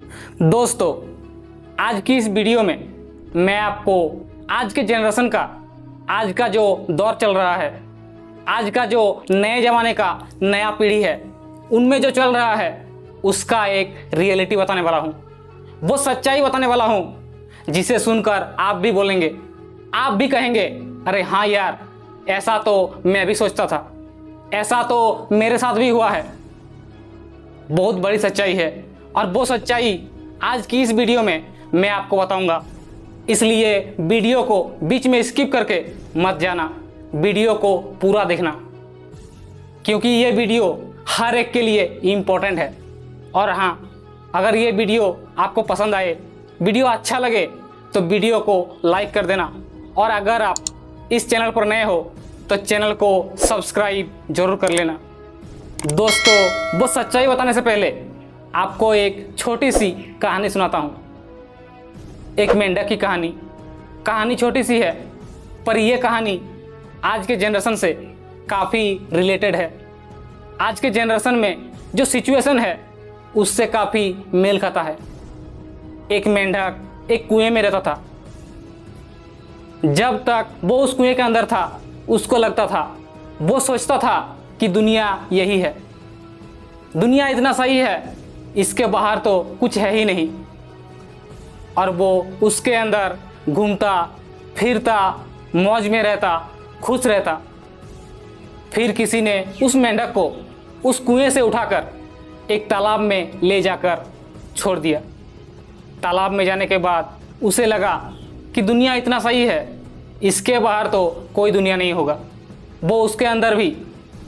दोस्तों, आज की इस वीडियो में मैं आपको आज के जनरेशन का, आज का जो दौर चल रहा है, आज का जो नए ज़माने का नया पीढ़ी है, उनमें जो चल रहा है उसका एक रियलिटी बताने वाला हूँ। वो सच्चाई बताने वाला हूँ जिसे सुनकर आप भी बोलेंगे, आप भी कहेंगे, अरे हाँ यार, ऐसा तो मैं भी सोचता था, ऐसा तो मेरे साथ भी हुआ है। बहुत बड़ी सच्चाई है और वो सच्चाई आज की इस वीडियो में मैं आपको बताऊंगा। इसलिए वीडियो को बीच में स्किप करके मत जाना, वीडियो को पूरा देखना, क्योंकि ये वीडियो हर एक के लिए इम्पोर्टेंट है। और हाँ, अगर ये वीडियो आपको पसंद आए, वीडियो अच्छा लगे तो वीडियो को लाइक कर देना। और अगर आप इस चैनल पर नए हो तो चैनल को सब्सक्राइब जरूर कर लेना। दोस्तों, वो सच्चाई बताने से पहले आपको एक छोटी सी कहानी सुनाता हूँ। एक मेंढक की कहानी छोटी सी है, पर यह कहानी आज के जनरेशन से काफ़ी रिलेटेड है। आज के जनरेशन में जो सिचुएशन है उससे काफ़ी मेल खाता है। एक मेंढक एक कुएं में रहता था। जब तक वो उस कुएं के अंदर था, उसको लगता था, वो सोचता था कि दुनिया यही है, दुनिया इतना सही है, इसके बाहर तो कुछ है ही नहीं। और वो उसके अंदर घूमता फिरता, मौज में रहता, खुश रहता। फिर किसी ने उस मेंढक को उस कुएं से उठाकर एक तालाब में ले जाकर छोड़ दिया। तालाब में जाने के बाद उसे लगा कि दुनिया इतना सही है, इसके बाहर तो कोई दुनिया नहीं होगा। वो उसके अंदर भी,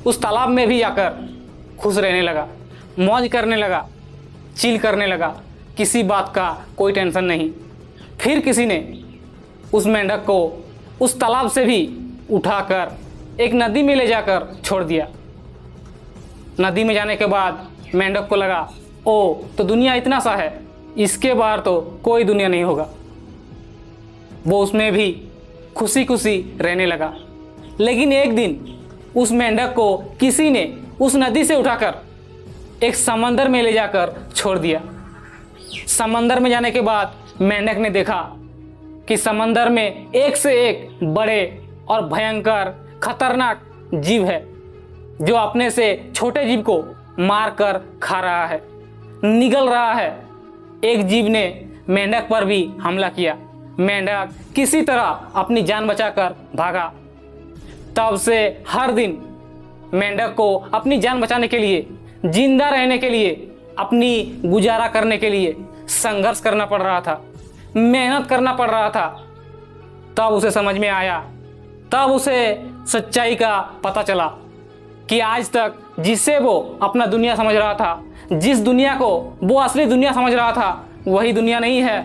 उस तालाब में भी आकर खुश रहने लगा, मौज करने लगा, चिल करने लगा, किसी बात का कोई टेंशन नहीं। फिर किसी ने उस मेंढक को उस तालाब से भी उठाकर एक नदी में ले जाकर छोड़ दिया। नदी में जाने के बाद मेंढक को लगा, ओ तो दुनिया इतना सा है, इसके बाहर तो कोई दुनिया नहीं होगा। वो उसमें भी खुशी खुशी रहने लगा। लेकिन एक दिन उस मेंढक को किसी ने उस नदी से उठाकर एक समंदर में ले जाकर छोड़ दिया। समंदर में जाने के बाद मेंढक ने देखा कि समंदर में एक से एक बड़े और भयंकर खतरनाक जीव है, जो अपने से छोटे जीव को मार कर खा रहा है, निगल रहा है। एक जीव ने मेंढक पर भी हमला किया। मेंढक किसी तरह अपनी जान बचाकर भागा। तब से हर दिन मेंढक को अपनी जान बचाने के लिए, जिंदा रहने के लिए, अपनी गुजारा करने के लिए संघर्ष करना पड़ रहा था, मेहनत करना पड़ रहा था। तब उसे समझ में आया, तब उसे सच्चाई का पता चला कि आज तक जिसे वो अपना दुनिया समझ रहा था, जिस दुनिया को वो असली दुनिया समझ रहा था, वही दुनिया नहीं है,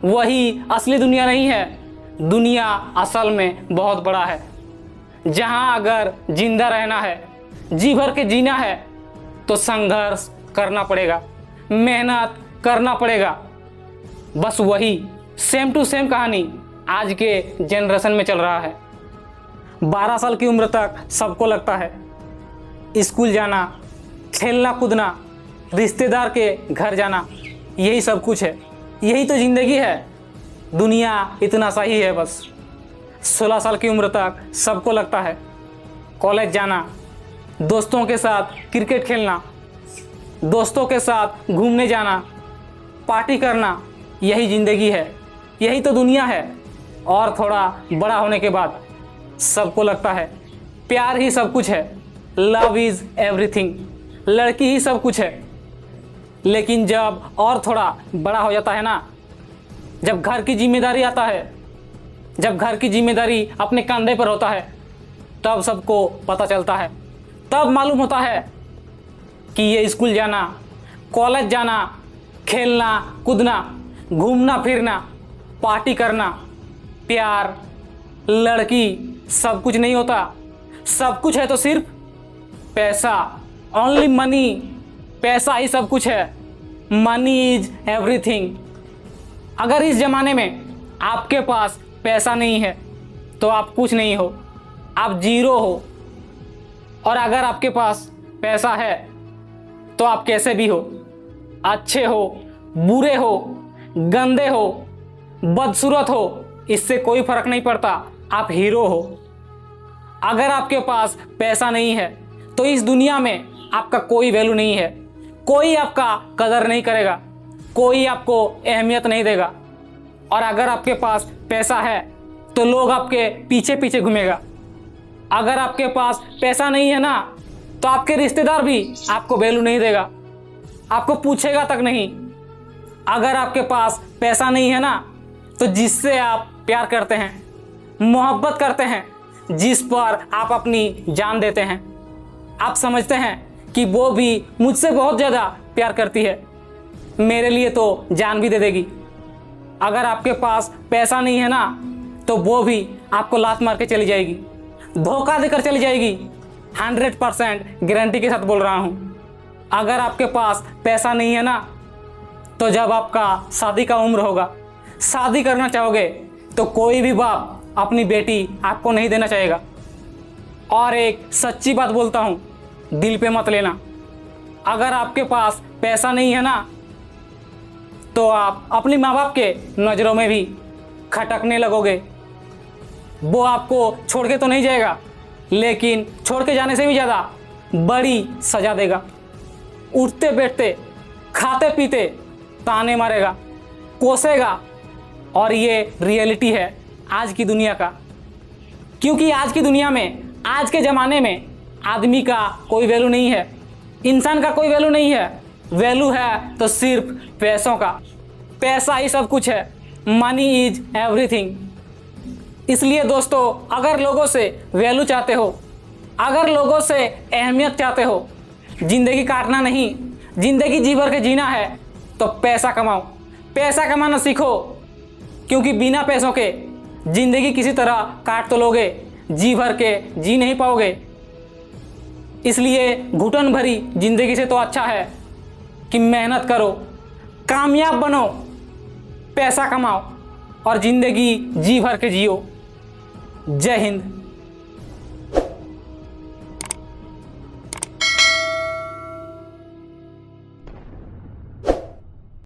वही असली दुनिया नहीं है। दुनिया असल में बहुत बड़ा है, जहां अगर जिंदा रहना है, जी भर के जीना है, तो संघर्ष करना पड़ेगा, मेहनत करना पड़ेगा। बस वही सेम टू सेम कहानी आज के जनरेशन में चल रहा है। 12 साल की उम्र तक सबको लगता है स्कूल जाना, खेलना कूदना, रिश्तेदार के घर जाना, यही सब कुछ है, यही तो ज़िंदगी है, दुनिया इतना सही है। बस 16 साल की उम्र तक सबको लगता है कॉलेज जाना, दोस्तों के साथ क्रिकेट खेलना, दोस्तों के साथ घूमने जाना, पार्टी करना, यही ज़िंदगी है, यही तो दुनिया है। और थोड़ा बड़ा होने के बाद सबको लगता है प्यार ही सब कुछ है, लव इज़ एवरीथिंग, लड़की ही सब कुछ है। लेकिन जब और थोड़ा बड़ा हो जाता है ना, जब घर की जिम्मेदारी आता है, जब घर की जिम्मेदारी अपने कंधे पर होता है, तब सबको पता चलता है, तब मालूम होता है कि ये स्कूल जाना, कॉलेज जाना, खेलना कूदना, घूमना फिरना, पार्टी करना, प्यार, लड़की सब कुछ नहीं होता। सब कुछ है तो सिर्फ पैसा, ओनली मनी, पैसा ही सब कुछ है। Money is everything. अगर इस ज़माने में आपके पास पैसा नहीं है तो आप कुछ नहीं हो, आप जीरो हो। और अगर आपके पास पैसा है तो आप कैसे भी हो, अच्छे हो, बुरे हो, गंदे हो, बदसूरत हो, इससे कोई फर्क नहीं पड़ता, आप हीरो हो। अगर आपके पास पैसा नहीं है तो इस दुनिया में आपका कोई वैल्यू नहीं है, कोई आपका कदर नहीं करेगा, कोई आपको अहमियत नहीं देगा। और अगर आपके पास पैसा है तो लोग आपके पीछे पीछे घूमेगा। अगर आपके पास पैसा नहीं है ना तो आपके रिश्तेदार भी आपको वैल्यू नहीं देगा, आपको पूछेगा तक नहीं। अगर आपके पास पैसा नहीं है ना तो जिससे आप प्यार करते हैं, मोहब्बत करते हैं, जिस पर आप अपनी जान देते हैं, आप समझते हैं कि वो भी मुझसे बहुत ज़्यादा प्यार करती है, मेरे लिए तो जान भी दे देगी। अगर आपके पास पैसा नहीं है ना तो वो भी आपको लात मार के चली जाएगी, धोखा देकर चली जाएगी। 100% गारंटी के साथ बोल रहा हूँ। अगर आपके पास पैसा नहीं है ना तो जब आपका शादी का उम्र होगा, शादी करना चाहोगे तो कोई भी बाप अपनी बेटी आपको नहीं देना चाहेगा। और एक सच्ची बात बोलता हूँ, दिल पे मत लेना। अगर आपके पास पैसा नहीं है ना तो आप अपनी माँ बाप के नज़रों में भी खटकने लगोगे। वो आपको छोड़ के तो नहीं जाएगा, लेकिन छोड़ के जाने से भी ज़्यादा बड़ी सज़ा देगा। उठते बैठते, खाते पीते ताने मारेगा, कोसेगा। और ये रियलिटी है आज की दुनिया का। क्योंकि आज की दुनिया में, आज के ज़माने में आदमी का कोई वैल्यू नहीं है, इंसान का कोई वैल्यू नहीं है। वैल्यू है तो सिर्फ पैसों का। पैसा ही सब कुछ है, मनी इज एवरीथिंग। इसलिए दोस्तों, अगर लोगों से वैल्यू चाहते हो, अगर लोगों से अहमियत चाहते हो, ज़िंदगी काटना नहीं, ज़िंदगी जी भर के जीना है, तो पैसा कमाओ, पैसा कमाना सीखो। क्योंकि बिना पैसों के ज़िंदगी किसी तरह काट तो लोगे, जी भर के जी नहीं पाओगे। इसलिए घुटन भरी ज़िंदगी से तो अच्छा है कि मेहनत करो, कामयाब बनो, पैसा कमाओ और ज़िंदगी जी भर के जियो। जय हिंद।